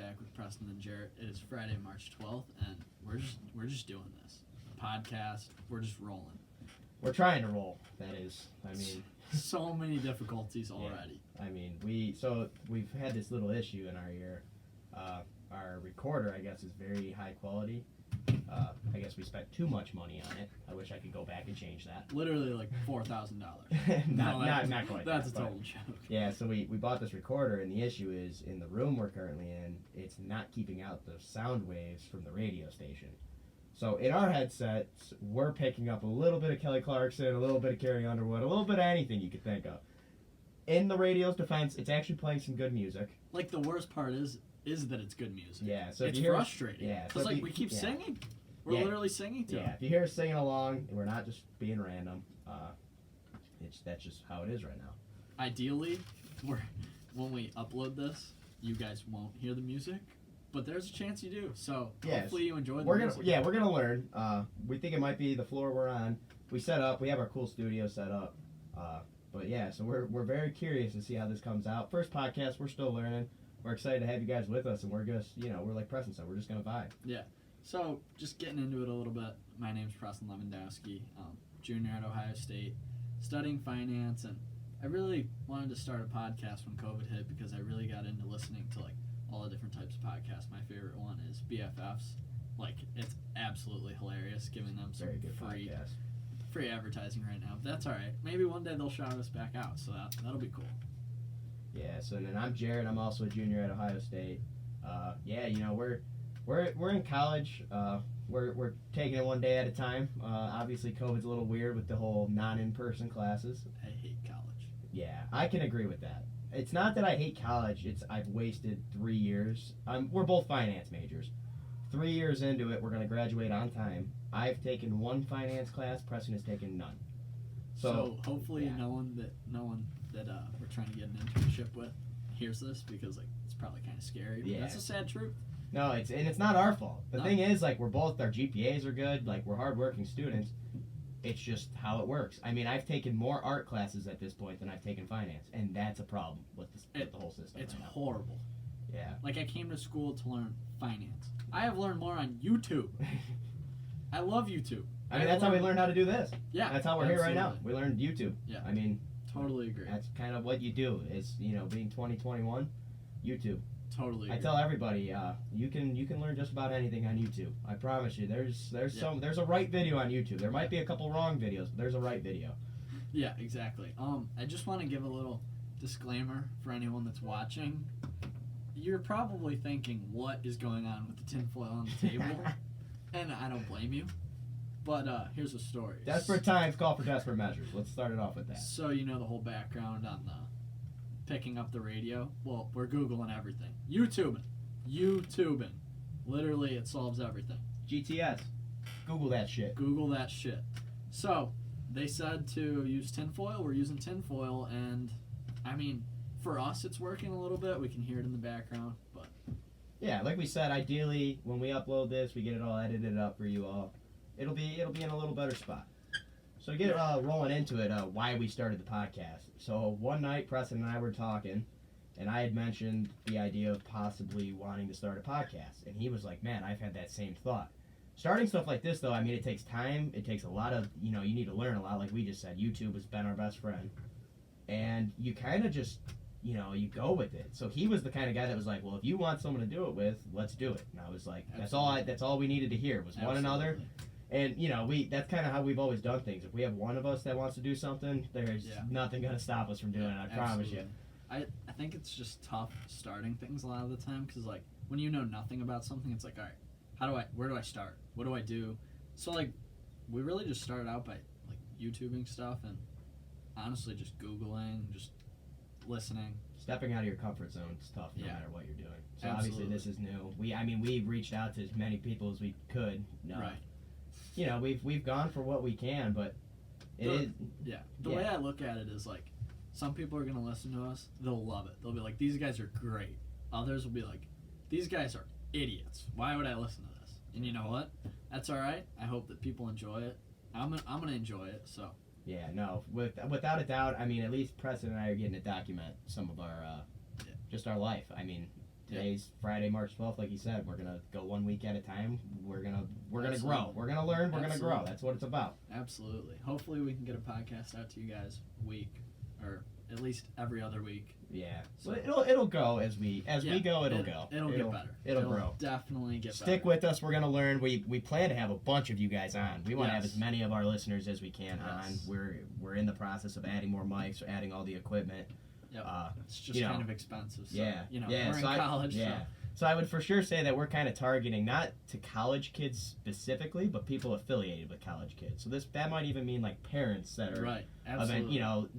back with Preston and Jaret. It is Friday, March 12th, and we're just doing this. Podcast, we're just rolling. We're trying to roll, that is. I mean... So many difficulties already. Yeah. I mean, we've had this little issue in our ear. Our recorder, I guess, is very high quality. I guess we spent too much money on it. I wish I could go back and change that. Literally like $4,000. not quite. That's a total joke. Yeah, so we bought this recorder, and the issue is in the room we're currently in, it's not keeping out the sound waves from the radio station. So in our headsets, we're picking up a little bit of Kelly Clarkson, a little bit of Carrie Underwood, a little bit of anything you could think of. In the radio's defense, it's actually playing some good music. Like, the worst part is that it's good music. Yeah, so it's frustrating. Yeah, because we keep singing. We're literally singing to it. Yeah, if you hear us singing along, we're not just being random. That's just how it is right now. Ideally, when we upload this, you guys won't hear the music, but there's a chance you do. So hopefully you enjoy the music. We're gonna learn. We think it might be the floor we're on. We have our cool studio set up. But yeah, so we're very curious to see how this comes out. First podcast, we're still learning. We're excited to have you guys with us, and we're just, we're like Preston said, we're just gonna vibe. Yeah. So, just getting into it a little bit, my name's Preston Lewandowski, junior at Ohio State, studying finance, and I really wanted to start a podcast when COVID hit because I really got into listening to, all the different types of podcasts. My favorite one is BFFs. It's absolutely hilarious, giving them some free advertising right now. But that's all right. Maybe one day they'll shout us back out, so that'll be cool. Yeah, so then I'm Jared. I'm also a junior at Ohio State. We're in college. We're taking it one day at a time. Obviously, COVID's a little weird with the whole non-in-person classes. I hate college. Yeah, I can agree with that. It's not that I hate college. It's I've wasted 3 years. We're both finance majors. 3 years into it, we're going to graduate on time. I've taken one finance class. Preston has taken none. So hopefully no one that we're trying to get an internship with hears this because it's probably kind of scary. But that's a sad truth. No, it's not our fault. The thing is, we're both, our GPAs are good, we're hardworking students. It's just how it works. I mean, I've taken more art classes at this point than I've taken finance, and that's a problem with the whole system. It's horrible. Yeah. I came to school to learn finance. I have learned more on YouTube. I love YouTube. I mean, that's how we learned how to do this. Yeah. That's how we're here right now. We learned YouTube. Yeah. I mean, totally agree. That's kind of what you do is, being 2021, YouTube. Totally agree. I tell everybody, you can learn just about anything on YouTube. I promise you. There's a right video on YouTube. There might be a couple wrong videos, but there's a right video. Yeah, exactly. I just want to give a little disclaimer for anyone that's watching. You're probably thinking, what is going on with the tinfoil on the table? And I don't blame you. But here's the story. Desperate times call for desperate measures. Let's start it off with that. So the whole background on the picking up the radio? Well, we're Googling everything. YouTubing. Literally, it solves everything. GTS. Google that shit. So, they said to use tinfoil. We're using tinfoil, and, I mean, for us, it's working a little bit. We can hear it in the background, but... Yeah, like we said, ideally, when we upload this, we get it all edited up for you all. It'll be in a little better spot. So to get rolling into it, why we started the podcast. So one night, Preston and I were talking, and I had mentioned the idea of possibly wanting to start a podcast. And he was like, man, I've had that same thought. Starting stuff like this, though, I mean, it takes time. It takes a lot of, you need to learn a lot. Like we just said, YouTube has been our best friend. And you kind of just, you go with it. So he was the kind of guy that was like, well, if you want someone to do it with, let's do it. And I was like, that's all we needed to hear was one another. And, that's kind of how we've always done things. If we have one of us that wants to do something, there's nothing going to stop us from doing it, I promise you. I think it's just tough starting things a lot of the time because, when you know nothing about something, it's like, all right, where do I start? What do I do? So, we really just started out by, YouTubing stuff and honestly just Googling, just listening. Stepping out of your comfort zone is tough no matter what you're doing. So, Absolutely. Obviously, this is new. We've reached out to as many people as we could. Right. We've gone for what we can, but the way I look at it is some people are gonna listen to us, they'll love it. They'll be like, these guys are great. Others will be like, these guys are idiots. Why would I listen to this? And you know what? That's all right. I hope that people enjoy it. I'm gonna enjoy it. So. Yeah. No. Without a doubt. I mean, at least Preston and I are getting to document some of our just our life. I mean, Today's Friday, March 12th. Like you said, we're gonna go 1 week at a time. We're gonna grow. We're gonna learn. We're gonna grow. That's what it's about. Absolutely. Hopefully, we can get a podcast out to you guys week, or at least every other week. Yeah. So it'll go as we go. It'll go. It'll get better. It'll grow. Definitely get better. Stick with us. We're gonna learn. We plan to have a bunch of you guys on. We want to have as many of our listeners as we can on. We're in the process of adding more mics, or adding all the equipment. Yep. It's just kind of expensive. So, we're in college. So I would for sure say that we're kind of targeting not to college kids specifically, but people affiliated with college kids. So that might even mean like parents that are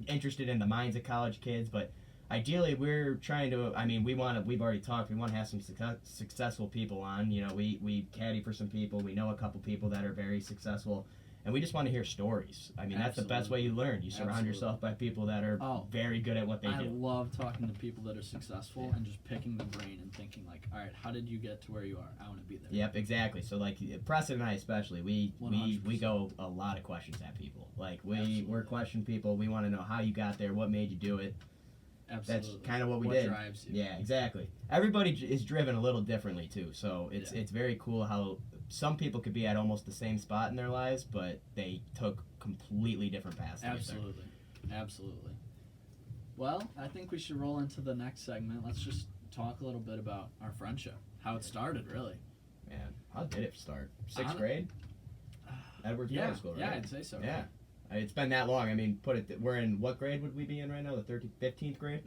interested in the minds of college kids. But ideally, we're trying to. I mean, we've already talked. We want to have some successful people on. We caddy for some people. We know a couple people that are very successful. And we just want to hear stories. I mean, that's the best way you learn. You surround yourself by people that are very good at what they do. I love talking to people that are successful and just picking the brain and thinking like, all right, how did you get to where you are? I want to be there. Yep, exactly. So like Preston and I especially, we go a lot of questions at people. Like we're questioning people. We want to know how you got there, what made you do it. Absolutely. That's kind of what we did. What drives you? Yeah, exactly. Everybody is driven a little differently too. So it's very cool how some people could be at almost the same spot in their lives, but they took completely different paths. Absolutely. Well, I think we should roll into the next segment. Let's just talk a little bit about our friendship, how it started, really. Man, how did it start? Sixth grade? Edwards Middle School, right? Yeah, I'd say so. Yeah. It's been that long. I mean, we're in, what grade would we be in right now? The 15th grade?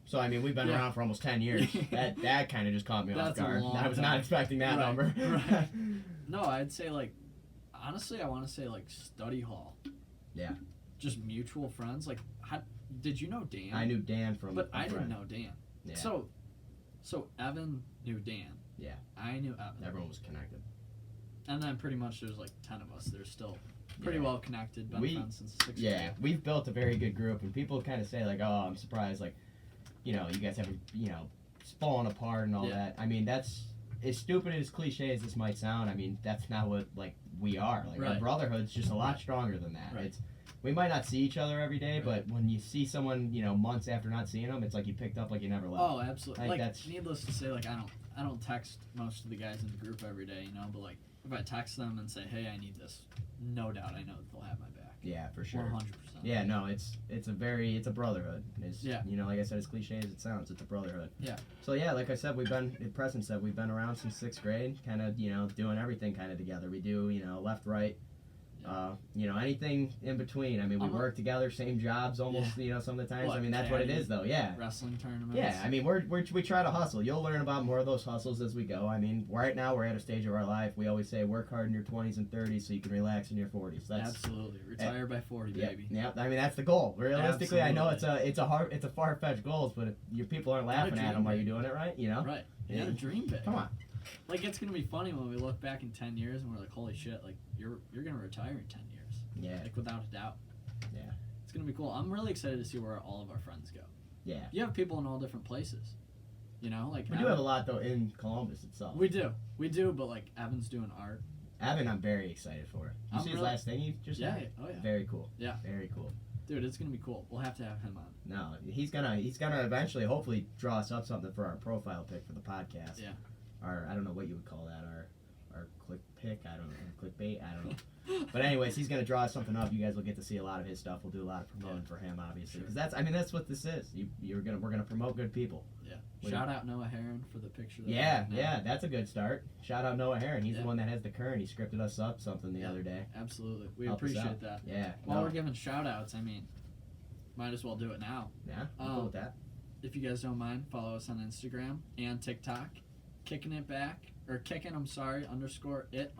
So, I mean, we've been around for almost 10 years. That kind of just caught me off guard. I was not expecting that number. Right. No, I'd say, like, honestly, I want to say, like, study hall. Yeah. Just mutual friends. Like, did you know Dan? I knew Dan from But I didn't know Dan. Yeah. So Evan knew Dan. Yeah. I knew Evan. Everyone was connected. And then pretty much there's, like, 10 of us. They're still pretty well connected. Been friends since 6th grade. Yeah, we've built a very good group, and people kind of say, like, oh, I'm surprised, like, you guys haven't, fallen apart and all that. I mean, that's, as stupid as cliche as this might sound, I mean, that's not what, like, we are. Like, our brotherhood's just a lot stronger than that. Right. We might not see each other every day, but when you see someone, months after not seeing them, it's like you picked up like you never left. Oh, absolutely. Like needless to say, like, I don't text most of the guys in the group every day, but, like, if I text them and say, hey, I need this, no doubt I know that they'll have my back. Yeah, for sure. 100%. Yeah, no, it's a brotherhood. It's, like I said, as cliche as it sounds, it's a brotherhood. Yeah. So yeah, like I said, Preston said, we've been around since 6th grade, kind of, doing everything kind of together. We do, left, right, anything in between. I mean, we work together, same jobs almost, some of the times. I mean, that's what it is, though. Yeah. Wrestling tournaments. Yeah, I mean, we try to hustle. You'll learn about more of those hustles as we go. I mean, right now we're at a stage of our life. We always say work hard in your 20s and 30s so you can relax in your 40s. Absolutely. Retire by 40, baby. Yeah. I mean, that's the goal. Realistically, I know it's a far-fetched goals, but if your people aren't laughing at them while you're doing it right, Right. You gotta dream big. Come on. Like, it's gonna be funny when we look back in 10 years and we're like, holy shit, like, you're gonna retire in 10 years. Yeah. Like, without a doubt. Yeah. It's gonna be cool. I'm really excited to see where all of our friends go. Yeah. You have people in all different places. Like, we do have a lot, though, in Columbus itself. We do, but, like, Evan's doing art. Evan, I'm very excited for. You see his last thing he just said? Oh, yeah. Very cool. Yeah. Very cool. Dude, it's gonna be cool. We'll have to have him on. No, he's gonna eventually, hopefully, draw us up something for our profile pic for the podcast. Yeah. I don't know what you would call that, our click pick, I don't know, clickbait, I don't know. But anyways, he's gonna draw something up. You guys will get to see a lot of his stuff. We'll do a lot of promoting for him, obviously, because that's what this is. We're gonna promote good people. Yeah. Shout out Noah Heron for the picture. That's a good start. Shout out Noah Heron. He's the one that has the current. He scripted us up something the other day. Absolutely, we Help appreciate that. Yeah. While we're giving shout outs, I mean, might as well do it now. Yeah. I'm cool with that. If you guys don't mind, follow us on Instagram and TikTok. Kicking it back, or kicking, I'm sorry, _it_back_podcast.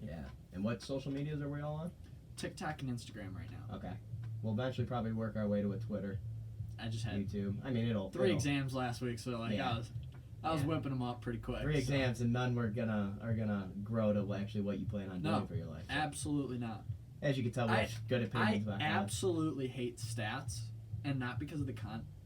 Yeah. And what social medias are we all on? TikTok and Instagram right now. Okay. We'll eventually probably work our way to a Twitter. I just had YouTube. I mean, it'll 3 exams last week, so like I was whipping them up pretty quick. 3 exams and none are gonna grow to actually what you plan on doing for your life. So. Absolutely not. As you can tell, we have good opinions about I absolutely hate stats, and not because of the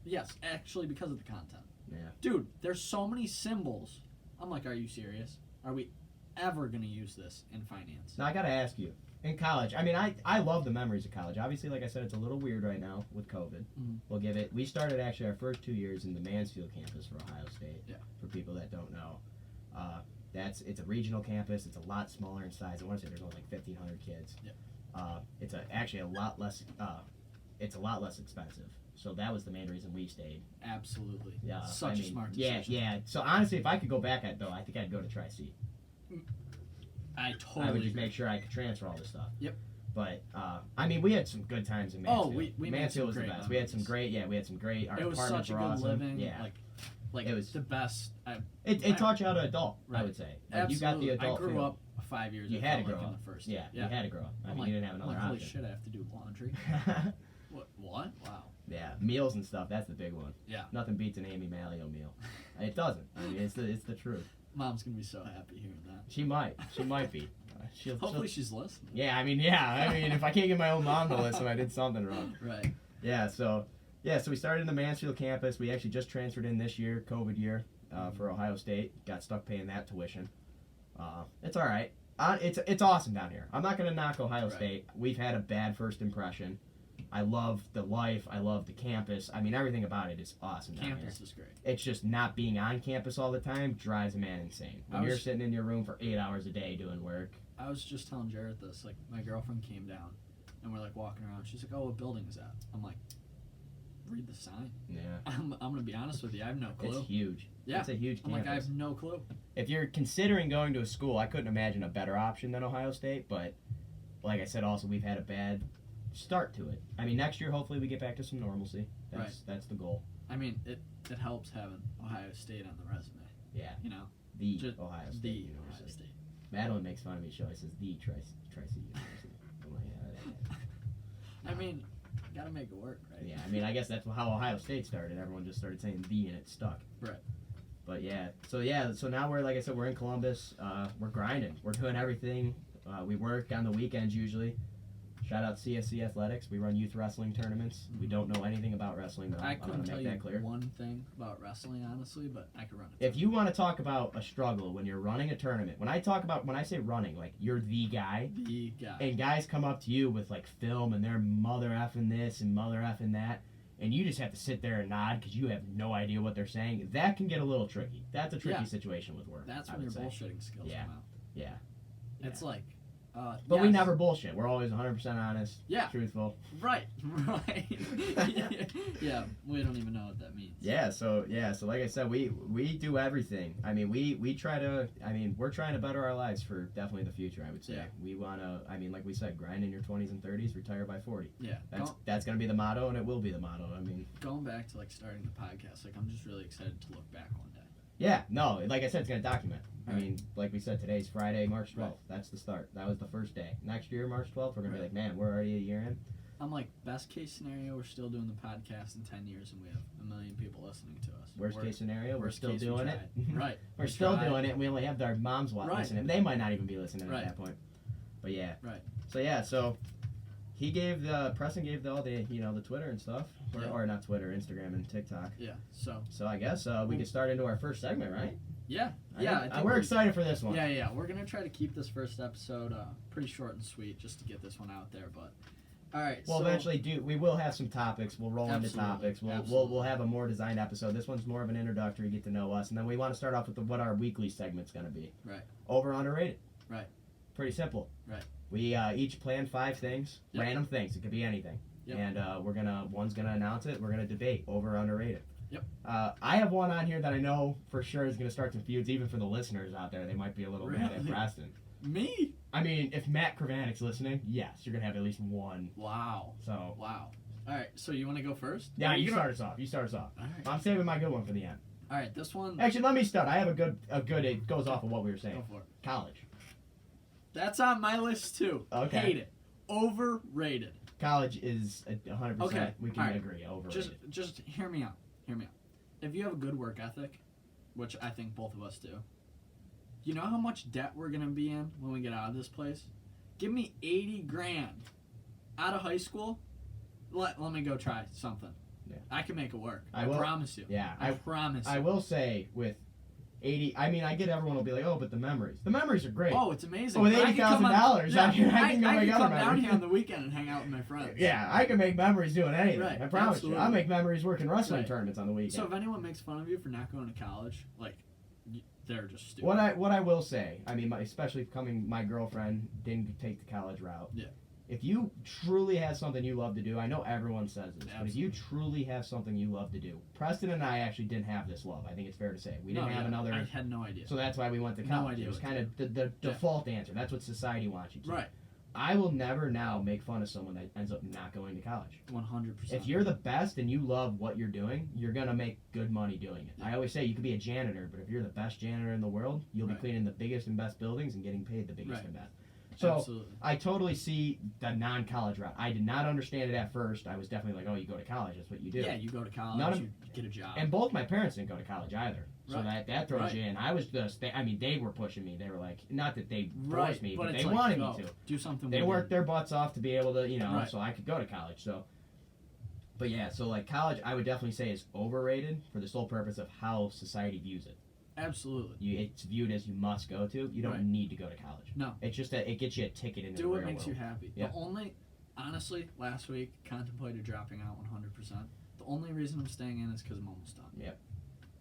Yes, actually because of the content. Yeah. Dude, there's so many symbols. I'm like, are you serious? Are we ever going to use this in finance? Now, I got to ask you, In college, I mean, I love the memories of college. Obviously, like I said, it's a little weird right now with COVID. Mhm. We'll give it. We started actually our first 2 years in the Mansfield campus for Ohio State. Yeah. For people that don't know, it's a regional campus. It's a lot smaller in size. I want to say there's only like 1,500 kids. Yeah. It's actually a lot less. It's a lot less expensive. So that was the main reason we stayed. Absolutely. Yeah. Such a smart decision. Yeah. So honestly, if I could go back I think I'd go to Tri-C. I totally I would just agree. make sure I could transfer all this stuff. Yep. But I mean, we had some good times in Mansfield. we made Mansfield some was the great best. We had some memories. great. Our It was apartments such a were good awesome. living. Yeah. Like It was- the best. It taught you how to adult. I Right. would say. Absolutely. You got the adult. I grew feel. up 5 years. You I had to felt grow like up. in the first. Yeah, you had to grow up. I I'm mean, like, you didn't have another holy option. shit! I have to do laundry. What? Wow. Yeah, meals and stuff. That's the big one. Yeah. Nothing beats an Amy Malio meal. It doesn't. I mean, it's the truth. Mom's gonna be so happy hearing that. She might be. She'll, Hopefully she's listening. Yeah, I mean, if I can't get my own mom to listen, I did something wrong. Right. Yeah, so we started in the Mansfield campus. We actually just transferred in this year, COVID year, for Ohio State. Got stuck paying that tuition. It's all right. It's awesome down here. I'm not gonna knock Ohio Right. State. We've had a bad first impression. I love the life. I love the campus. I mean, everything about it is awesome down here. Campus is great. It's just not being on campus all the time drives a man insane. When you're sitting in your room for 8 hours a day doing work. I was just telling Jaret this. Like, my girlfriend came down, and we're like walking around. She's like, "Oh, what building is that?" I'm like, "Read the sign." Yeah. I'm gonna be honest with you. I have no clue. It's huge. Yeah. It's a huge I'm campus. like, I have no clue. If you're considering going to a school, I couldn't imagine a better option than Ohio State, but like I said, also we've had a bad start to it. I mean, next year hopefully we get back to some normalcy. That's the goal. I mean, it helps having Ohio State on the resume. Yeah. You know, The Just Ohio State the University. Ohio State. Madeline makes fun of me. She always says the Tri-C University. I'm like, I mean, gotta make it work, right? yeah, I mean, I guess that's how Ohio State started. Everyone just started saying the and it stuck. Right. But so now we're, like I said, we're in Columbus. We're grinding. We're doing everything. We work on the weekends usually. Shout out CSC Athletics. We run youth wrestling tournaments. We don't know anything about wrestling, but I I'm going couldn't to tell make you that clear. one thing about wrestling, honestly, but I could run it. If you want to talk about a struggle when you're running a tournament, when I say running, like you're the guy, The guy. and guys come up to you with like film and they're mother effing this and mother effing that, and you just have to sit there and nod because you have no idea what they're saying, that can get a little tricky. That's a tricky situation with work. That's I when your would say. bullshitting skills Yeah. come out. Yeah. It's like, But we yes. never bullshit. We're always 100% honest, Yeah. truthful. Right. Yeah, we don't even know what that means. Yeah, so like I said, we do everything. I mean, we try to. I mean, we're trying to better our lives for definitely the future. I would say Yeah. we want to. I mean, like we said, grind in your 20s and 30s, retire by 40. Yeah. That's gonna be the motto, and it will be the motto. I mean, Going back to like starting the podcast, like I'm just really excited to look back one day. yeah, no, like I said, it's gonna document. I Right. mean, like we said, today's Friday, March 12th. Right. That's the start. That was the first day. Next year, March 12th, we're gonna be Right. like, man, we're already a year in. I'm like, best case scenario, we're still doing the podcast in 10 years and we have 1 million people listening to us. Worst case scenario, we're worst still case, we doing it. tried. Right. We're We still tried. doing it, and we only have our moms Right. listening. They might not even be listening Right. at that point. But yeah. Right. So he gave Preston gave all the the Twitter and stuff, or not Twitter, Instagram and TikTok. Yeah. So I guess we can start into our first segment, right? yeah. I think we're we're excited for this one. Yeah. We're gonna try to keep this first episode pretty short and sweet, just to get this one out there. But all right. We'll so, eventually we will have some topics. We'll roll into Absolutely. topics. We'll Absolutely. have a more designed episode. This one's more of an introductory, get to know us, and then we want to start off with what our weekly segment's gonna be. Right. Over underrated. Right. Pretty simple. Right. We each plan 5 things, Yep. random things. It could be anything. Yep. And one's gonna announce it. We're gonna debate over underrated. Yep. I have one on here that I know for sure is gonna start some feuds, even for the listeners out there. They might be a little mad at Really? Preston. Me? I mean, if Matt Kravanik's listening, yes, you're gonna have at least one. Wow. So Wow. All right. So you want to go first? yeah, Or you gonna- start us off. You start us off. All right. I'm saving my good one for the end. All right. This one. Actually, let me start. I have a good. It goes off of what we were saying. Go for it. College. That's on my list too. Okay. Hate it. Overrated. College is 100%. Okay, We can alright. agree. Overrated. Just hear me out. Hear me out. If you have a good work ethic, which I think both of us do, you know how much debt we're gonna be in when we get out of this place? Give me 80 grand out of high school. Let me go try something. Yeah. I can make it work. I I will- promise you. Yeah, I promise. I you. will say with 80. I mean, I get everyone will be like, oh, but the memories. The memories are great. Oh, it's amazing. With But I could come on- $80,000, yeah, I can go I make can other come down memories. here on the weekend and hang out with my friends. Yeah, I can make memories doing anything. Right, I promise absolutely. you. I'll make memories working wrestling Right. tournaments on the weekend. So if anyone makes fun of you for not going to college, like, they're just stupid. What I will say, I mean, especially my girlfriend didn't take the college route. Yeah. If you truly have something you love to do, I know everyone says this, but if you truly have something you love to do, Preston and I actually didn't have this love. I think it's fair to say we didn't have another. I had no idea. So that's why we went to No college. idea It was what kind of the default answer. That's what society wants you to. Right. I will never now make fun of someone that ends up not going to college. 100%. If you're the best and you love what you're doing, you're gonna make good money doing it. Yeah. I always say you could be a janitor, but if you're the best janitor in the world, you'll be Right. cleaning the biggest and best buildings and getting paid the biggest Right. and best. So Absolutely. I totally see the non-college route. I did not understand it at first. I was definitely like, oh, you go to college, that's what you do. Yeah, you go to college, None of- you get a job. And both my parents didn't go to college either. So Right. that throws Right. you in. I was just, they were pushing me. They were like, not that they forced right, me, but but it's they like, wanted go, me to. do something. They with worked their butts off to be able to, Right. so I could go to college. So, but yeah, so like college, I would definitely say is overrated for the sole purpose of how society views it. Absolutely. It's viewed as you must go to. You don't Right. need to go to college. No. It's just that it gets you a ticket into Do the what real makes world. you happy. Yeah. The only, honestly, last week contemplated dropping out 100%. The only reason I'm staying in is because I'm almost done. Yep.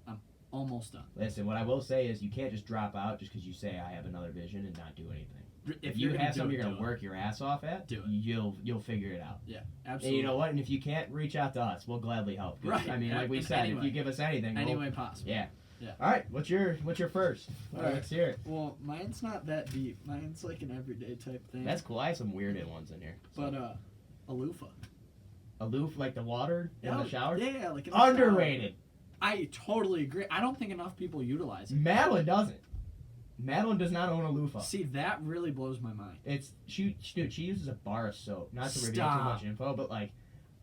I'm almost done. Listen, what I will say is you can't just drop out just because you say I have another vision and not do anything. If you you're gonna have do something it, you're do gonna work your ass off at, Do it. you'll figure it out. Yeah, And absolutely. you know what? And if you can't, reach out to us. We'll gladly help. 'Cause, Right. I mean, like we And said, anyway. if you give us anything, Any we'll, way possible. yeah. Yeah. All right. What's your first? All right. Let's hear it. Well, mine's not that deep. Mine's like an everyday type thing. That's cool. I have some weird ones in here. But a loofah. Aloof like the water in the shower. Yeah, like in the shower. Underrated. I totally agree. I don't think enough people utilize it. Madeline doesn't. Madeline does not own a loofah. See, that really blows my mind. It's she uses a bar of soap. Not to reveal too Stop. much info, but like,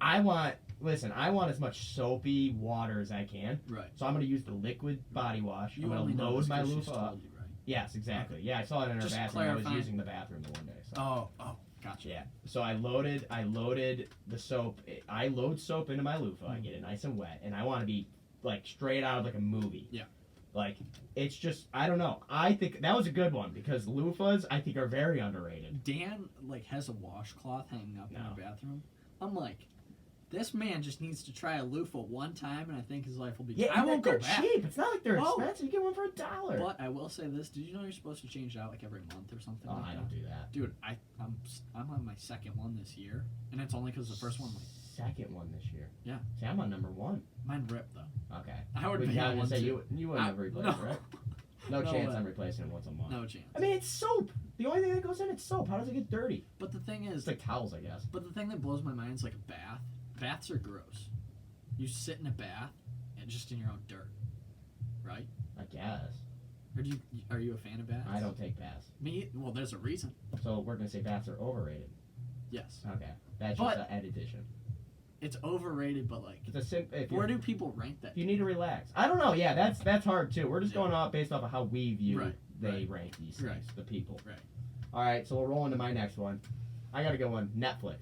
I want as much soapy water as I can. Right. So I'm gonna use the liquid body wash. You I'm only gonna know load this my 'cause she's loofah up. told you, right? Yes, exactly. Yeah, I saw it in her Just bathroom. I was clarifying. using the bathroom the one day. So. Oh, gotcha. Yeah. So I loaded the soap. I load soap into my loofah. I get it nice and wet, and I want to be like straight out of like a movie. Yeah. Like it's just I don't know. I think that was a good one because loofahs I think are very underrated. Dan like has a washcloth hanging up in No. the bathroom. I'm like, this man just needs to try a loofah one time, and I think his life will be. Yeah, I won't go they're back. cheap. It's not like they're Oh. expensive. You get one for $1. But I will say this: did you know you're supposed to change it out like every month or something? Oh, like I that? don't do that. Dude, I'm on my second one this year, and it's only because the first one, like, Second one this year. Yeah. See, I'm on number 1. mine ripped though. Okay. I would But be yeah, I on was one gonna say too. you wouldn't have replaced no. it, right? No, No chance way. I'm replacing it once a month. No chance. I mean, it's soap. The only thing that goes in it's soap. How does it get dirty? But the thing is, It's like towels, I guess. but the thing that blows my mind is like a bath. Baths are gross. You sit in a bath and just in your own dirt, right? I guess. Or are you a fan of baths? I don't take baths. Me? Well, there's a reason. So we're gonna say baths are overrated. Yes, Okay, that's But- just an addition. it's overrated, but like, It's a if where do people rank that? you need to relax. I don't know. Yeah, that's hard too. We're just Yeah. going off based off of how we view Right, they right. rank these things, Right. the people. Right. All right, so we'll roll into my next one. I gotta go on Netflix.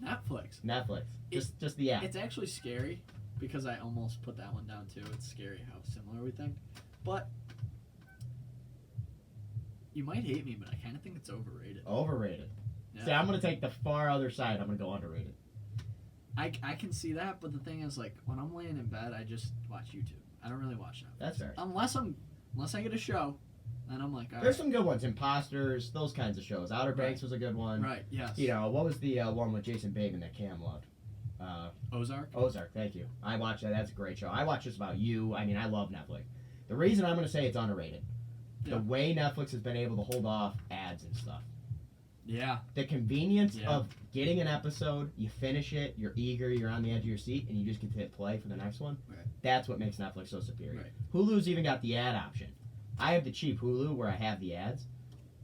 Netflix. Just the app. It's actually scary because I almost put that one down too. It's scary how similar we think, but you might hate me, but I kind of think it's overrated. Overrated. Yeah. See, I'm gonna take the far other side. I'm gonna go underrated. I can see that, but the thing is, like, when I'm laying in bed, I just watch YouTube. I don't really watch Netflix. That's fair. Unless I get a show, then I'm like, all There's right. some good ones. Imposters, those kinds of shows. Outer Banks was a good one. Right, yes. You know, what was the one with Jason Bateman that Cam loved? Ozark? Ozark, thank you. I watched that. That's a great show. I watch Just About You. I mean, I love Netflix. The reason I'm going to say it's underrated, Yeah. the way Netflix has been able to hold off ads and stuff. Yeah. The convenience Yeah. of getting an episode, you finish it, you're eager, you're on the edge of your seat, and you just get to hit play for the next one. Right. That's what makes Netflix so superior. Right. Hulu's even got the ad option. I have the cheap Hulu where I have the ads.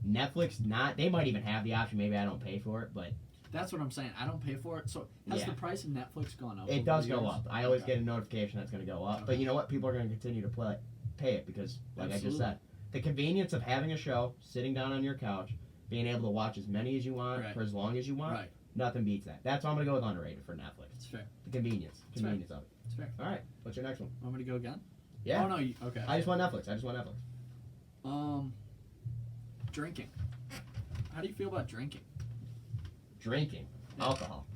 Netflix, not. They might even have the option. Maybe I don't pay for it, but That's what I'm saying. I don't pay for it. So has Yeah. the price of Netflix gone up? it over does the go years? up. I always Okay. get a notification that's going to go up. But Okay. you know what? People are going to continue to pay it because, like I just Absolutely. said, the convenience of having a show, sitting down on your couch, being able to watch as many as you want Right. for as long as you want, Right. nothing beats that. That's why I'm going to go with underrated for Netflix. It's fair. The convenience. It's fair. Convenience of it. It's fair. All right. What's your next one? Want me to go again? Yeah. Oh no. Okay. I just want Netflix. Drinking. How do you feel about drinking? Drinking. Yeah. Alcohol.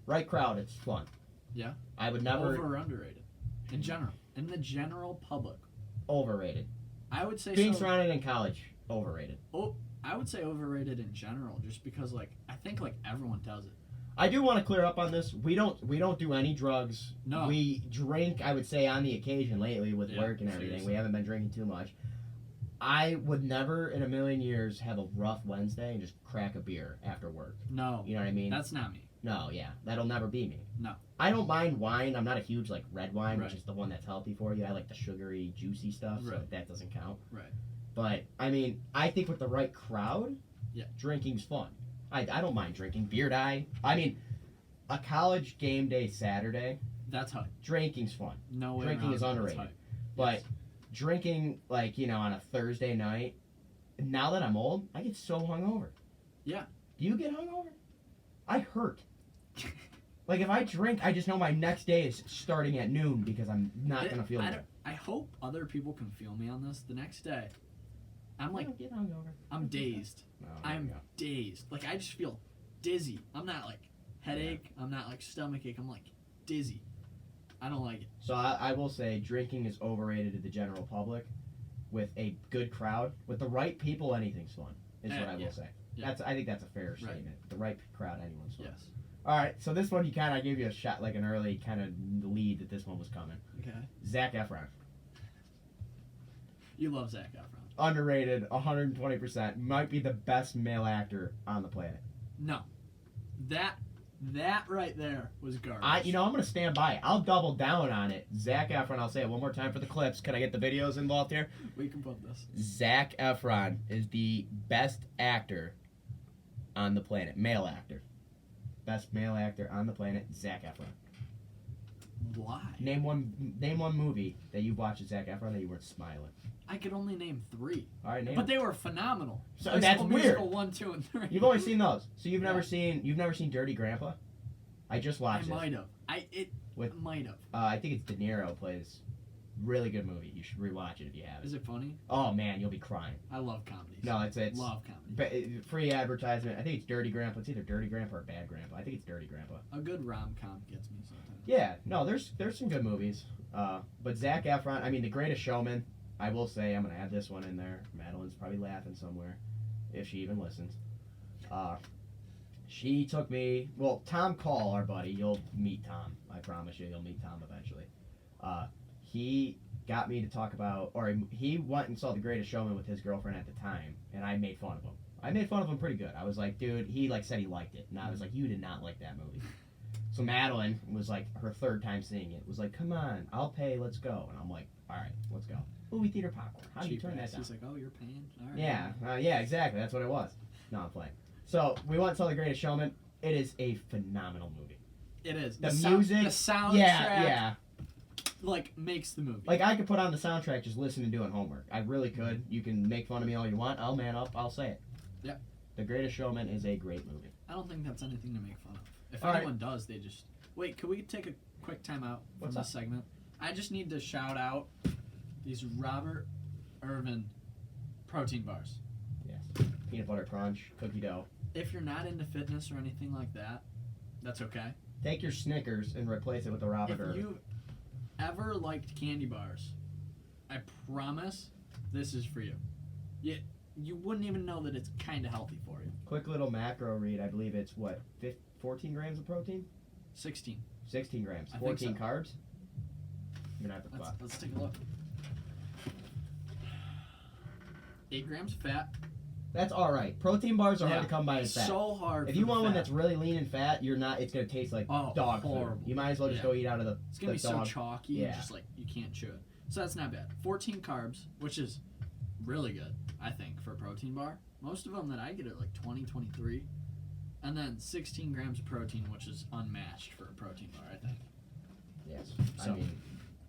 Right crowd, it's fun. Yeah. I would never... Over or underrated? In general. In the general public. Overrated. I would say Being so. surrounded in college, overrated. Oh, I would say overrated in general, just because like I think like everyone does it. I do want to clear up on this. We don't do any drugs. No. We drink, I would say, on the occasion lately with Yeah, work and everything. seriously. We haven't been drinking too much. I would never in a million years have a rough Wednesday and just crack a beer after work. No. You know what I mean? That's not me. No, yeah. That'll never be me. No. I don't mind wine. I'm not a huge, like, red wine, Right. which is the one that's healthy for you. I like the sugary, juicy stuff, so Right. that doesn't count. Right. But, I mean, I think with the right crowd, Yeah. drinking's fun. I don't mind drinking. Beer die. I mean, a college game day Saturday, That's hype. drinking's fun. No way Drinking around is it. That's underrated. hype. But Yes. drinking, like, you know, on a Thursday night, now that I'm old, I get so hungover. Yeah. Do you get hungover? I hurt. Like, if I drink, I just know my next day is starting at noon because I'm not going to feel good. I hope other people can feel me on this. The next day, I'm I like, don't get hungover. I'm dazed. No, there I'm you go. dazed. Like, I just feel dizzy. I'm not like headache. I'm not like stomach ache. I'm like dizzy. I don't like it. So I will say drinking is overrated to the general public. With a good crowd, with the right people, anything's fun, is what I will say. Yeah. I think that's a fair Right. statement. The right crowd, anyone's fun. Yes. All right, so this one, you kind of gave you a shot, like an early kind of lead that this one was coming. Okay. Zac Efron. You love Zac Efron. Underrated, 120%. Might be the best male actor on the planet. No. That right there was garbage. I'm going to stand by it. I'll double down on it. Zac Efron, I'll say it one more time for the clips. Can I get the videos involved here? We can put this. Zac Efron is the best actor on the planet. Male actor. Best male actor on the planet, Zac Efron. Why? Name one movie that you've watched with Zac Efron that you weren't smiling. I could only name 3. All right, name But them. they were phenomenal. So High that's School weird. Musical 1, 2, and 3. You've only seen those. So you've never Yeah. seen Dirty Grandpa? I just I watched it. might have. With- Might have. I think it's De Niro plays. Really good movie. You should rewatch it if you haven't. Is it funny? Oh man, you'll be crying. I love comedies. No, it's Love comedies. free advertisement. I think it's Dirty Grandpa. It's either Dirty Grandpa or Bad Grandpa. I think it's Dirty Grandpa. A good rom-com gets me sometimes. Yeah, no, there's some good movies. But Zac Efron, I mean, The Greatest Showman. I will say, I'm gonna add this one in there. Madeline's probably laughing somewhere, if she even listens. She took me. Well, Tom Call, our buddy. You'll meet Tom. I promise you, you'll meet Tom eventually. He got me to talk about, or he went and saw The Greatest Showman with his girlfriend at the time, and I made fun of him. I made fun of him pretty good. I was like, dude, he like said he liked it, and I was like, you did not like that movie. So Madeline was like her third time seeing it. Was like, come on, I'll pay, let's go. And I'm like, all right, let's go. Movie theater popcorn. How do you Cheap turn that ass. down? He's like, oh, you're paying? All right. Yeah, exactly. That's what it was. No, I'm playing. So we went and saw The Greatest Showman. It is a phenomenal movie. It is. The music. music, The soundtrack. Yeah. Like, makes the movie. Like, I could put on the soundtrack just listening doing homework. I really could. You can make fun of me all you want. I'll man up. I'll say it. Yeah. The Greatest Showman is a great movie. I don't think that's anything to make fun of. If All right. anyone does, they just... Wait, could we take a quick time out from What's this up? segment? I just need to shout out these Robert Irvin protein bars. Yes. Peanut butter crunch, cookie dough. If you're not into fitness or anything like that, that's okay. Take your Snickers and replace it with a Robert If Irvin. you've ever liked candy bars, I promise this is for you. You wouldn't even know that it's kind of healthy for you. Quick little macro read. I believe it's, what, 14 grams of protein? 16. 16 grams. I think 14 so. carbs? You're going to have to plot. Let's take a look. 8 grams fat. That's all right. Protein bars are hard Yeah. to come by in fat. So hard. If for you the want one fat. that's really lean and fat, you're not. It's gonna taste like dog horrible. food. You might as well just Yeah. go eat out of the. It's gonna the be so dog. chalky Yeah. and just like you can't chew it. So that's not bad. 14 carbs, which is really good, I think, for a protein bar. Most of them that I get are like 20, 23. And then 16 grams of protein, which is unmatched for a protein bar, I think. Yes. So- I mean,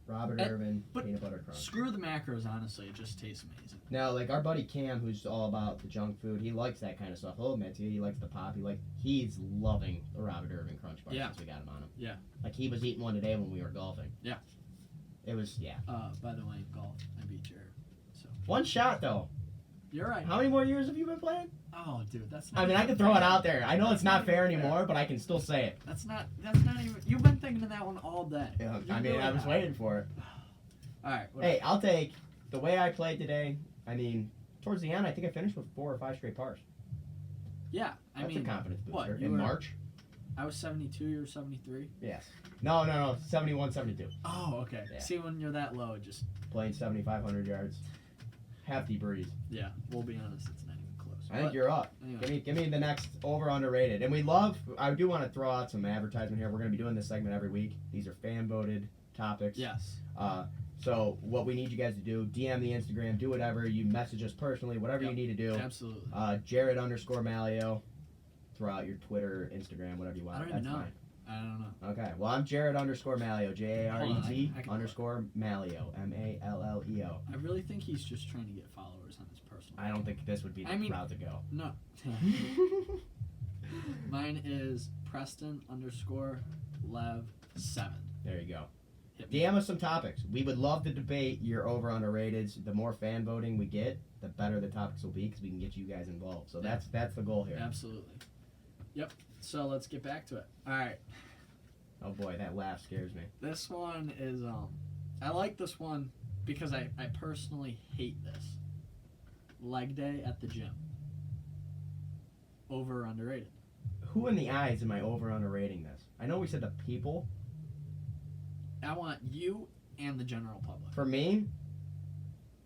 Robert And- Irvin, but peanut butter crunch. Screw the macros, honestly. It just tastes amazing. Now, like our buddy Cam, who's all about the junk food, he likes that kind of stuff. He'll admit to you, he likes the pop. He's loving the Robert Irvin crunch bar Yeah. since we got him on him. Yeah. Like he was eating one today when we were golfing. It was, yeah. By the way, in golf, I beat Jaret. So One shot, though. you're right. How many more years have you been playing? Oh, dude, that's not I mean, I can throw it out there. I know it's not fair anymore, but I can still say it. That's not even. You've been thinking of that one all day. Yeah, You I mean, really I was have. waiting for it. All right. Hey, I'll take the way I played today. I mean, towards the end, I think I finished with 4 or 5 straight pars. Yeah, I That's mean, a confidence booster. what, you In were- March? I was 72. You were 73. Yes. No. 71, 72. Oh, okay. Yeah. See, when you're that low, just Playing 7,500 yards. Hefty breeze. yeah. We'll be honest, it's not even close. I think But you're up. anyway, Give me the next over underrated. And I do want to throw out some advertisement here. We're going to be doing this segment every week. These are fan voted topics. yes. So what we need you guys to do, DM the Instagram, do whatever. You message us personally, whatever you need to do. Absolutely. Jaret_Malio. Throw out your Twitter, Instagram, whatever you want. I don't even That's know. fine. I don't know. Okay. Well, I'm Jaret_Malio. JARET I can- _Malio. MALLEO. I really think he's just trying to get followers on his personal. I don't think this would be the route to go. No. Mine is Preston_Lev7. There you go. Hit me. DM us some topics. We would love to debate your over underrateds. The more fan voting we get, the better the topics will be because we can get you guys involved. So Yeah. that's the goal here. Absolutely. Yep. So let's get back to it. All right. Oh boy, that laugh scares me. This one is I like this one because I personally hate this. Leg day at the gym. Over or underrated? Who in the eyes am I over underrating this? I know we said the people. I want you and the general public. For me,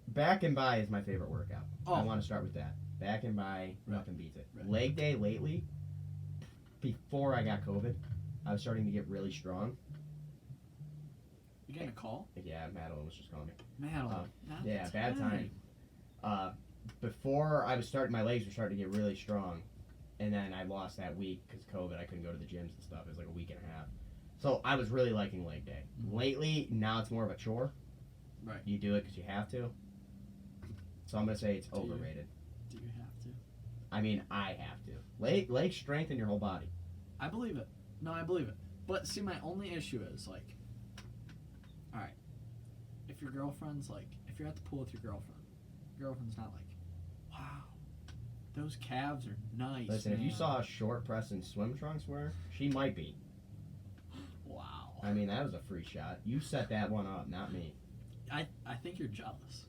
back and by is my favorite workout. I Oh. want to start with that. Back and by, nothing beats it. Right. Leg day lately, before I got COVID, I was starting to get really strong. You getting a call? Yeah, Madeline was just calling me. Madeline. not yeah, the bad time. Before I was starting, my legs were starting to get really strong, and then I lost that week because COVID. I couldn't go to the gyms and stuff. It was like a week and a half. So I was really liking leg day. Mhm. Lately, now it's more of a chore. Right. You do it because you have to. So I'm gonna say it's Do you? overrated. Do you have to? I mean, I have to. Legs strengthen your whole body. I believe it. No, I believe it. But see, my only issue is like, all right, if your girlfriend's like, if you're at the pool with your girlfriend's not like, wow, those calves are nice. Listen, if you man." saw a short Preston swim trunks wear, she might be. wow, I mean, that was a free shot. You set that one up, not me. I think you're jealous.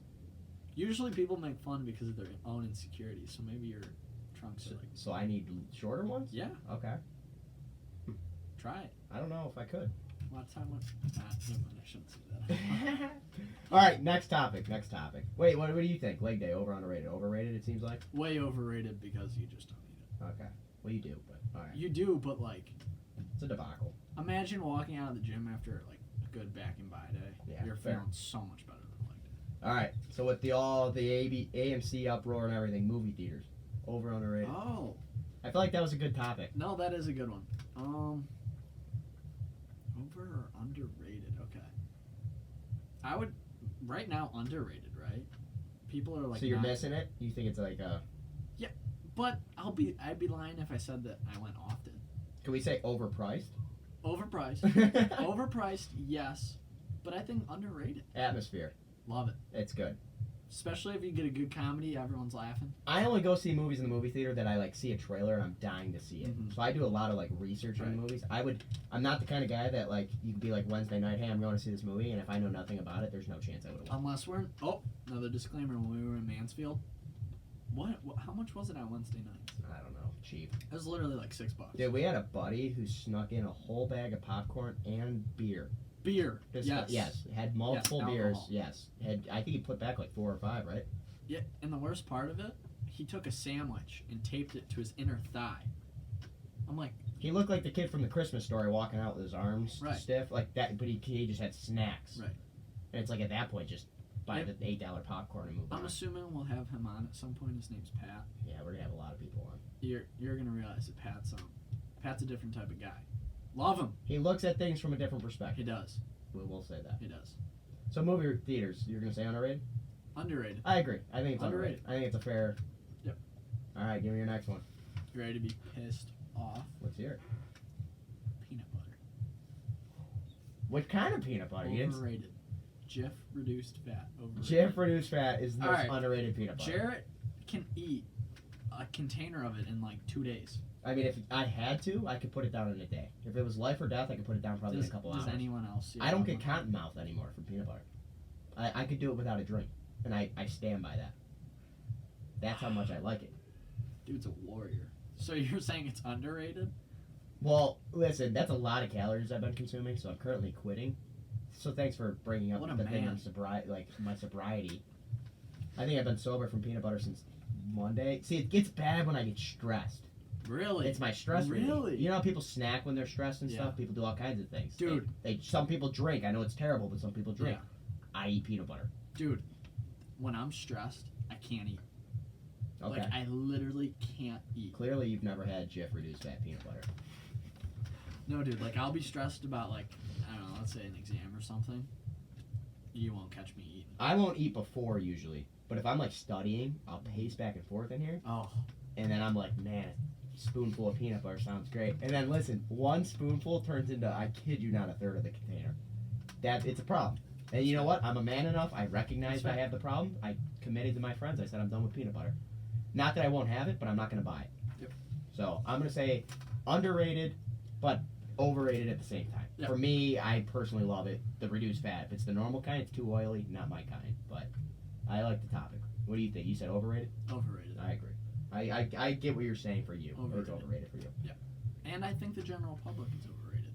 Usually people make fun because of their own insecurities, so maybe your trunks are like, So I need shorter ones? yeah, Okay. try it. I don't know if I could. A lot of time with never mind, I shouldn't say that. All right, next topic. Wait, what do you think? Leg day, over, underrated? Overrated, it seems like? Way overrated because you just don't need Okay. Well, you do, but all it. right. You do, but like, It's a debacle. imagine walking out of the gym after like a good back and by day. Yeah, You're fair. feeling so much better than leg day. All right, so with the AMC uproar and everything, movie theaters, over, underrated? Oh, I feel like that was a good topic. no, that is a good one. Over or underrated? Okay. I would right now underrated, right? People are like, So you're not- missing it? You think it's like a... But I'd be lying if I said that I went often. Can we say overpriced? Overpriced, overpriced, yes, but I think underrated. Atmosphere. Love it, It's good. especially if you get a good comedy, everyone's laughing. I only go see movies in the movie theater that I like see a trailer and I'm dying to see it. Mhm. So I do a lot of like research on Right. movies. I'm not the kind of guy that like you could be like Wednesday night, hey, I'm going to see this movie, and if I know nothing about it, there's no chance I would have went. Unless we're in, another disclaimer. When we were in Mansfield, what? How much was it on Wednesday nights? I don't know, cheap. It was literally like $6. Dude, we had a buddy who snuck in a whole bag of popcorn and beer. Beer. Just- Yes. Yes. Had multiple Yes, beers. alcohol. Yes. I think he put back like 4 or 5, right? Yeah. And the worst part of it, he took a sandwich and taped it to his inner thigh. I'm like, He looked like the kid from the Christmas Story walking out with his arms Right. stiff like that, but he just had snacks. Right. And it's like at that point, just buy Yep. the $8 popcorn and move I'm on. assuming we'll have him on at some point. His name's Pat. Yeah, we're gonna have a lot of people on. You're gonna realize that Pat's a different type of guy. Love him. He looks at things from a different He perspective. does. We'll say that. He does. So movie theaters, you're gonna say underrated? Underrated. I agree. I think it's underrated. Underrated. I think it's a fair. Yep. All right, give me your next one. You ready to be pissed off? Let's hear it. Peanut butter. What kind of peanut butter? You didn't... Overrated. Jif reduced fat. Jif reduced fat is the most Alright. underrated peanut butter. Jaret can eat a container of it in like 2 days. I mean, if I had to, I could put it down in a day. If it was life or death, I could put it down probably in a couple hours. Does anyone else see I don't that get one? cotton mouth anymore from peanut butter. I could do it without a drink, and I stand by that. That's how much I like it. Dude's a warrior. So you're saying it's underrated? Well, listen, that's a lot of calories I've been consuming, so I'm currently quitting. So thanks for bringing up What a the thing man. on sobriety, like my sobriety. I think I've been sober from peanut butter since Monday. See, it gets bad when I get stressed. Really? It's my stress relief. Really? You know how people snack when they're stressed and Yeah. stuff? People do all kinds of things. Dude. Some people drink. I know it's terrible, but some people drink. I eat peanut butter. Dude, when I'm stressed, I can't eat. Okay. Like, I literally can't eat. Clearly, you've never had Jif reduced fat peanut butter. No, dude, like, I'll be stressed about, like, I don't know, let's say an exam or something. You won't catch me eating. I won't eat before usually, but if I'm like studying, I'll pace back and forth in here, Oh, and then I'm like, man, a spoonful of peanut butter sounds great. And then listen, one spoonful turns into, I kid you not, a third of the container. It's a problem. And you know what? I'm a man enough. I recognize I have the problem. I committed to my friends. I said I'm done with peanut butter. Not that I won't have it, but I'm not going to buy it. Yep. So I'm going to say underrated, but overrated at the same time. Yep. For me, I personally love it. The reduced fat. If it's the normal kind, it's too oily. Not my kind. But I like the topic. What do you think? You said overrated? overrated. I agree. I get what you're saying for you. Overrated. It's overrated for you. And I think the general public is overrated.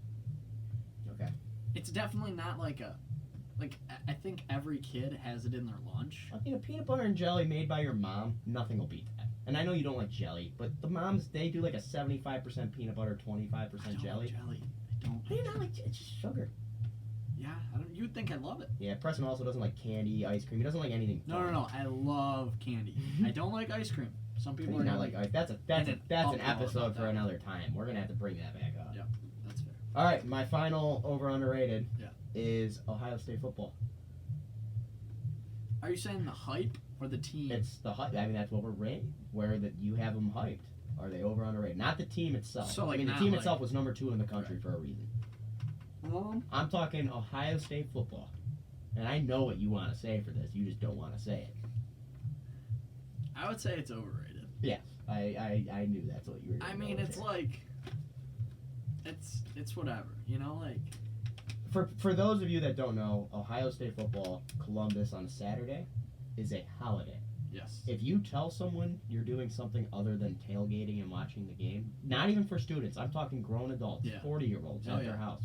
Okay. It's definitely not like a. Like, I think every kid has it in their lunch. I think a peanut butter and jelly made by your mom, nothing will beat that. And I know you don't like jelly, but the moms, they do like a 75% peanut butter, 25% I don't jelly. like jelly. I don't. How do you not like it's just sugar? Yeah, I don't. You'd think I love it. Yeah, Preston also doesn't like candy, ice cream. He doesn't like anything. No. I love candy. I don't like ice cream. Some people are Not like. like ice. That's And an an uproar episode about for that. another time. We're gonna have to bring that back up. Yeah. That's fair. All right, my final over underrated Yeah. is Ohio State football. Are you saying the hype or the team? It's the hype. I mean, that's what we're rating. Where that you have them hyped. Are they over underrated? Not the team itself. So, like, I mean, the not team like- itself was number 2 in the country for a reason. I'm talking Ohio State football. And I know what you want to say for this. You just don't want to say it. I would say it's overrated. Yes, I knew that's what you were. I gonna mean, go it's with. like. It's whatever. You know, like. For those of you that don't know, Ohio State football, Columbus on a Saturday, is a holiday. Yes. If you tell someone you're doing something other than tailgating and watching the game, not even for students, I'm talking grown adults, Yeah. 40-year-olds Oh, at their yeah. house,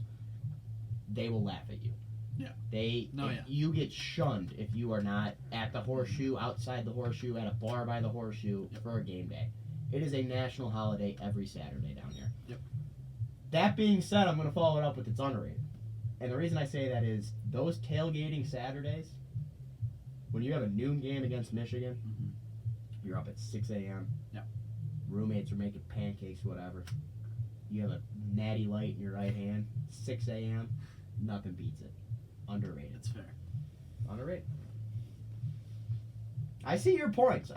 they will laugh at you. Yeah. If you get shunned if you are not at the horseshoe, outside the horseshoe, at a bar by the horseshoe Yep. for a game day. It is a national holiday every Saturday down here. Yep. That being said, I'm going to follow it up with it's underrated. And the reason I say that is those tailgating Saturdays, when you have a noon game against Michigan, Mhm. you're up at 6 a.m. Yep. Roommates are making pancakes, whatever. You have a natty light in your right hand, 6 a.m. Nothing beats it. Underrated. It's fair. Underrated. I see your points.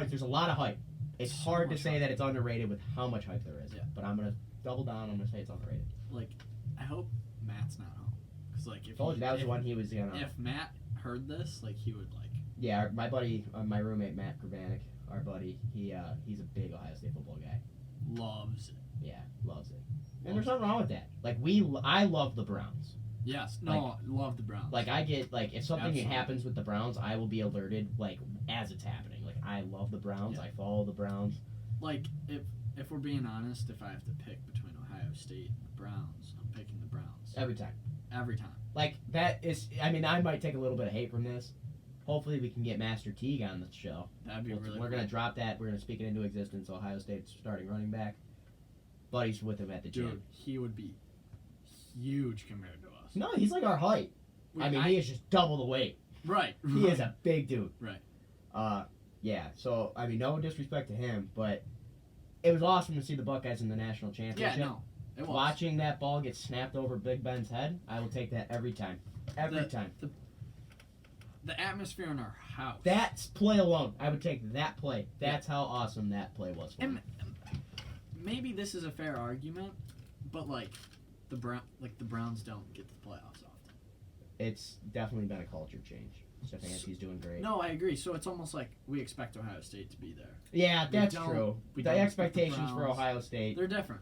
There's a lot of hype. It's So hard to much say hype. that it's underrated with how much hype there is. Yeah. But I'm going to double down. I'm going to say it's underrated. Like, I hope Matt's not home. Because, like, if Told you that was if, the one he was going to. If Matt heard this, like, he would, like. Yeah, my buddy, my roommate Matt Gravanek, our buddy, he's a big Ohio State football guy. Loves it. Yeah, loves it. And there's nothing wrong with that. Like I love the Browns. Yes. No, love the Browns. Like I get if something Absolutely. happens with the Browns, I will be alerted like as it's happening. Like I love the Browns. Yeah. I follow the Browns. Like, if we're being honest, if I have to pick between Ohio State and the Browns, I'm picking the Browns. Every time. Every time. Like that is. I mean, I might take a little bit of hate from this. Hopefully, we can get Master Teague on the show. That'd be really We're cool. gonna drop that. We're gonna speak it into existence. Ohio State's starting running back. Buddy's with him at the gym. Dude, he would be huge compared to us. No, he's like our height. He is just double the weight. Right. He is a big dude. Right. Yeah. So I mean, no disrespect to him, but it was awesome to see the Buckeyes in the national championship. Yeah, no. It was. Watching that ball get snapped over Big Ben's head, I will take that every time. Every time. The atmosphere in our house. That play alone, I would take that play. That's how awesome that play was. For And me. maybe this is a fair argument, but like the Browns don't get to the playoffs often. it's definitely been a culture change. Stefanski's doing great. No, I agree. So it's almost like we expect Ohio State to be there. Yeah, that's true. We The don't expectations expect the for Browns. Ohio State. They're different.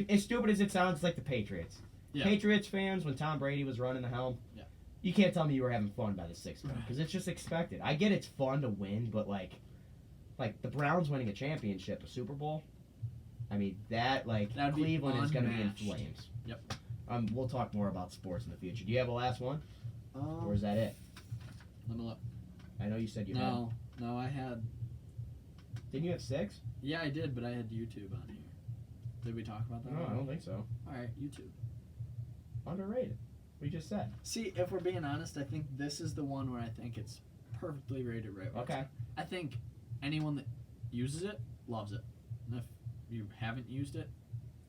As stupid as it sounds, it's like the Patriots. Yeah. Patriots fans, when Tom Brady was running the helm, you can't tell me you were having fun by the sixth round because it's just expected. I get it's fun to win, but like the Browns winning a championship, a Super Bowl. I mean that Cleveland is going to be in flames. Yep. We'll talk more about sports in the future. Do you have a last one, or is that it? Let me look. I know you said you had. No, I had. Didn't you have 6? Yeah, I did, but I had YouTube on here. Did we talk about that? No, I don't think so. All right, YouTube. Underrated. We just said. See, if we're being honest, I think this is the one where I think it's perfectly rated right. Okay. I think anyone that uses it loves it, and if you haven't used it,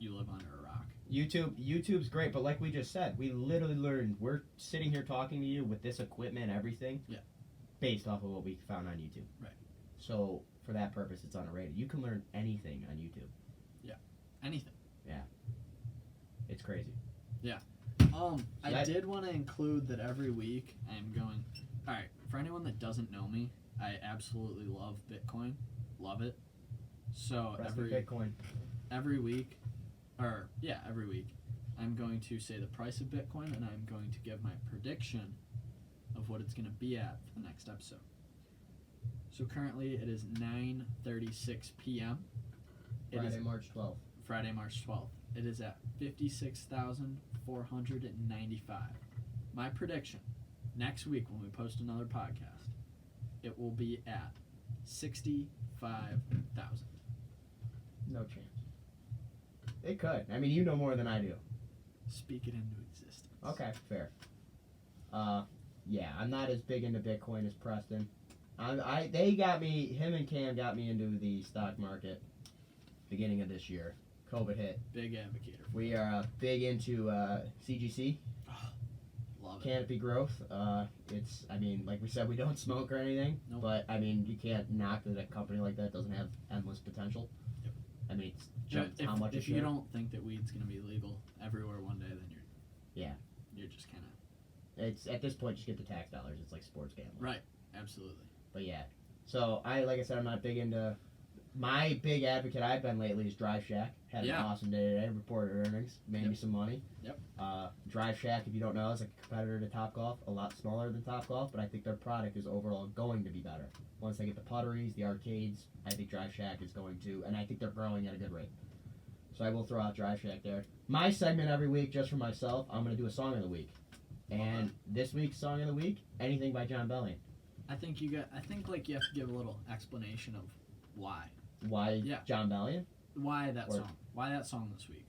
you live under a rock. YouTube's great, but like we just said, we literally learned. We're sitting here talking to you with this equipment, everything. Yeah. Based off of what we found on YouTube. Right. So for that purpose, it's underrated. You can learn anything on YouTube. Yeah. Anything. Yeah. It's crazy. Yeah. I did want to include that every week I'm going. All right. For anyone that doesn't know me, I absolutely love Bitcoin. Love it. So Bitcoin. every week, I'm going to say the price of Bitcoin, and I'm going to give my prediction of what it's going to be at for the next episode. So currently it is 9:36 p.m. Friday, March 12th. It is at 56,495. My prediction, next week when we post another podcast, it will be at 65,000. No chance. It could. I mean, you know more than I do. Speak it into existence. Okay, fair. Yeah, I'm not as big into Bitcoin as Preston. They got me. Him and Cam got me into the stock market beginning of this year. COVID hit. Big advocate. We are big into CGC. Love it. Canopy growth. It's. I mean, like we said, we don't smoke or anything. Nope. But I mean, you can't knock that a company like that doesn't have endless potential. Yep. I mean, it's just how much. If you don't think that weed's gonna be legal everywhere one day, then you're just kind of. It's at this point just get the tax dollars. It's like sports gambling. Right. Absolutely. But yeah, so like I said, I'm not big into. My big advocate I've been lately is Drive Shack. Had an awesome day today. Reported earnings, made me some money. Yep. Drive Shack, if you don't know, is a competitor to Topgolf. A lot smaller than Topgolf, but I think their product is overall going to be better. Once they get the putteries, the arcades, I think Drive Shack is going to, and I think they're growing at a good rate. So I will throw out Drive Shack there. My segment every week, just for myself, I'm going to do a song of the week. And this week's song of the week, Anything by John Bellion. I think you have to give a little explanation of why. Why John Bellion? Why that song? Why that song this week?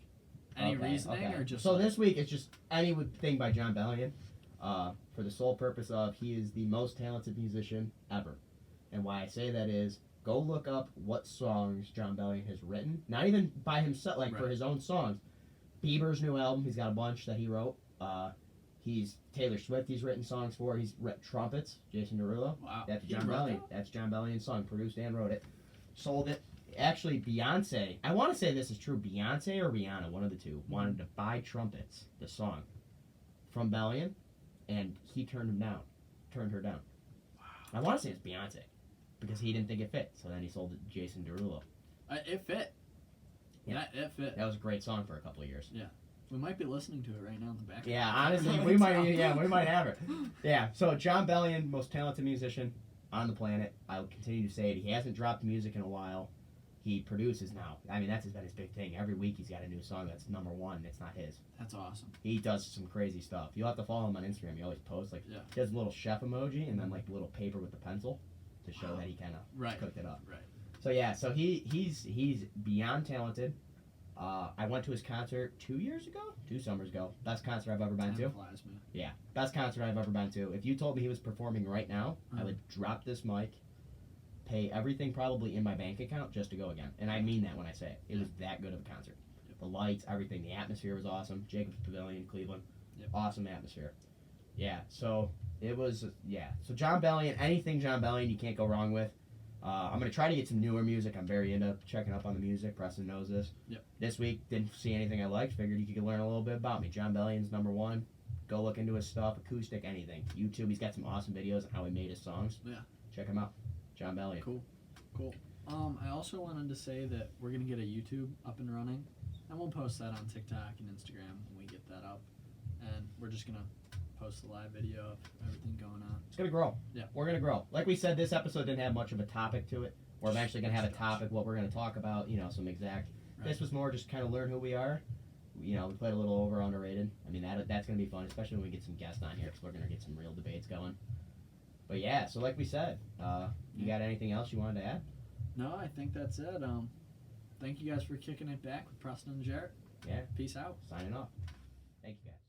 Any reasoning or just? So this week it's just anything by John Bellion, for the sole purpose of he is the most talented musician ever, and why I say that is go look up what songs John Bellion has written. Not even by himself, for his own songs. Bieber's new album, he's got a bunch that he wrote. He's Taylor Swift. He's written songs for. He's written trumpets. Jason Derulo. Wow. That's John Bellion. That's John Bellion's song. Produced and wrote it. Sold it. Actually, Beyonce. I want to say this is true. Beyonce or Rihanna, one of the two, wanted to buy trumpets, the song, from Bellion, and he turned her down. Wow. I want to say it's Beyonce, because he didn't think it fit. So then he sold it to Jason Derulo. It fit. Yeah, it fit. That was a great song for a couple of years. Yeah. We might be listening to it right now in the background. Yeah, honestly, we might have it. Yeah, so John Bellion, most talented musician on the planet. I will continue to say it. He hasn't dropped music in a while. He produces now. I mean, that's been his big thing. Every week he's got a new song that's number one. It's not his. That's awesome. He does some crazy stuff. You'll have to follow him on Instagram. He always posts, he has a little chef emoji and then, the little paper with the pencil to show that he kind of cooked it up. Right. So, yeah, so he's beyond talented. I went to his concert 2 summers ago. Best concert I've ever been to. Flies, man. Yeah, best concert I've ever been to. If you told me he was performing right now, I would drop this mic, pay everything probably in my bank account just to go again. And I mean that when I say it. It was that good of a concert. The lights, everything, the atmosphere was awesome. Jacobs Pavilion, Cleveland. Awesome atmosphere. Yeah, so it was, So John Bellion, anything John Bellion you can't go wrong with. I'm going to try to get some newer music. I'm very into checking up on the music. Preston knows this. Yep. This week, didn't see anything I liked. Figured you could learn a little bit about me. John Bellion's number one. go look into his stuff, acoustic, anything. YouTube, he's got some awesome videos on how he made his songs. Yeah. Check him out. John Bellion. Cool. I also wanted to say that we're going to get a YouTube up and running, and we'll post that on TikTok and Instagram when we get that up. And we're just going to post a live video of everything going on. It's going to grow. Yeah. We're going to grow. Like we said, this episode didn't have much of a topic to it. We're eventually going to have a topic, what we're going to talk about, some exact. Right. This was more just kind of learn who we are. We played a little over underrated. I mean, that's going to be fun, especially when we get some guests on here, because we're going to get some real debates going. But yeah, so like we said, you got anything else you wanted to add? No, I think that's it. Thank you guys for kicking it back with Preston and Jaret. Yeah. Peace out. Signing off. Thank you guys.